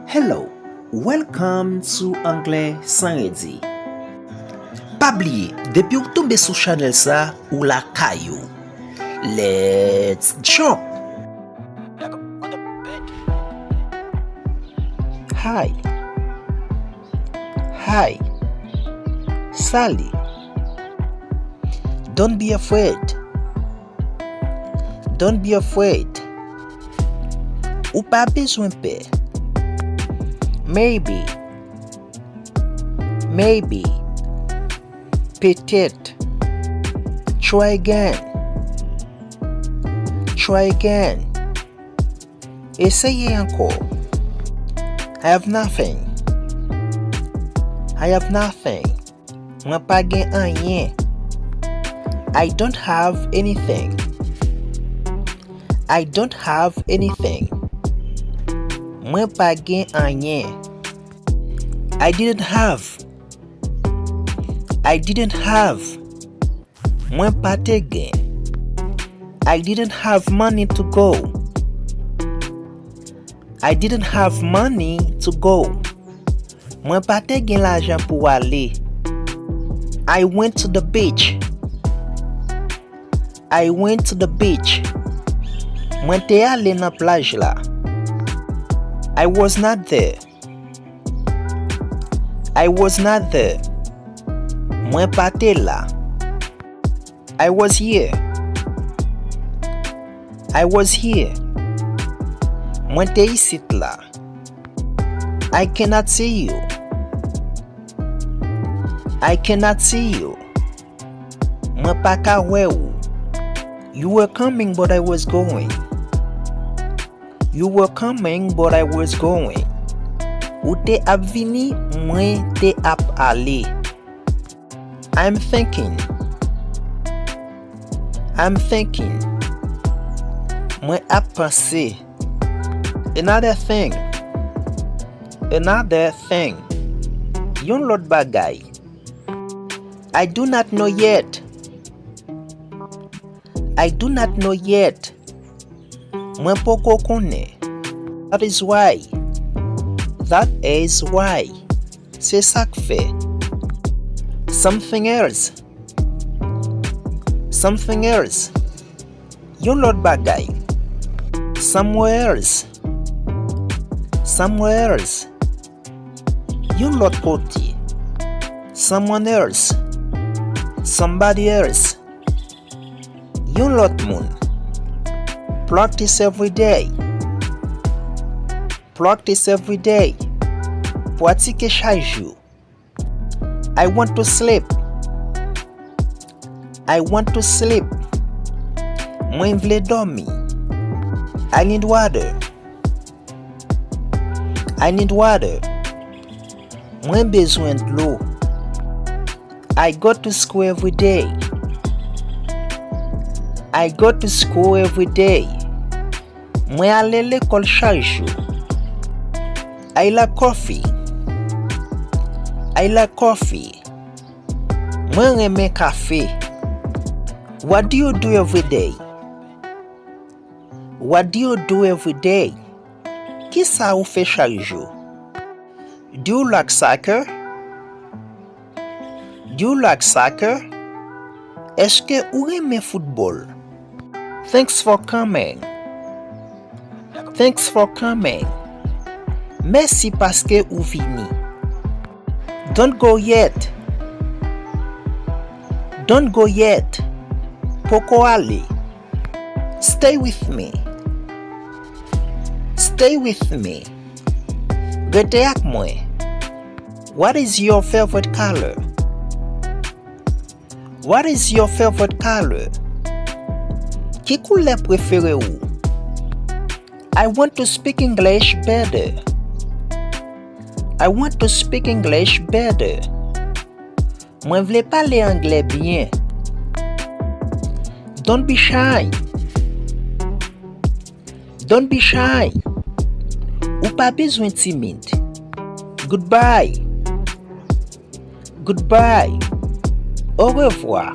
Hello, welcome to Anglè sans redi. Pa bliye, depi ou tombe sou chanel sa ou la kayo. Let's jump! Hi. Hi. Sally. Don't be afraid. Don't be afraid. Ou pa bezwen pe. Maybe. Maybe. Peut-être. Try again. Try again. Essayez encore. I have nothing. I have nothing. Mwen pa gen anyen. I don't have anything. I don't have anything. Mwen pa gen anyen. I didn't have. I didn't have. Mwen pa te gen. I didn't have money to go. I didn't have money to go. Mwen pa te gen l'ajan pou ale. I went to the beach. I went to the beach. Mwen te ale nan plaj la. I was not there. I was not there. Mwen pa te la. I was here. I was here. Mwen te isit la. I cannot see you. I cannot see you. Mwen pa ka we ou. You were coming but I was going. You were coming but I was going. Ou te ap vini, mwen te ap ale. I'm thinking. I'm thinking. Mwen ap pense. Another thing. Another thing. Yon lot bagay. I do not know yet. I do not know yet. Mwen poko kone. That is why. That is why. Se sak fe. Something else. Something else. Yon lot bagay. Somewhere else. Somewhere else. Yon lot kote. Someone else. Somebody else. Yon lot moun. Practice every day. Practice every day. Pratike chak jou. I want to sleep. I want to sleep. Mwen vle dormi. I need water. I need water. Mwen bezwen d'lo. I go to school every day. I go to school every day. Mwen ale l'ekol chak jou. I like coffee. I like coffee. Mwen reme kafe. What do you do every day? What do you do every day? Ki sa ou fe chak jou? Do you like soccer? Do you like soccer? Eske ou reme football? Thanks for coming. Thanks for coming. Merci paske ou vini. Don't go yet. Don't go yet. Poko ale. Stay with me. Stay with me. Gete ak mwen. What is your favorite color? What is your favorite color? Ki koule prefere ou? I want to speak English better. I want to speak English better. Mwen vle pale anglais bien. Don't be shy. Don't be shy. Ou pa bezwen timide. Goodbye. Goodbye. Au revoir.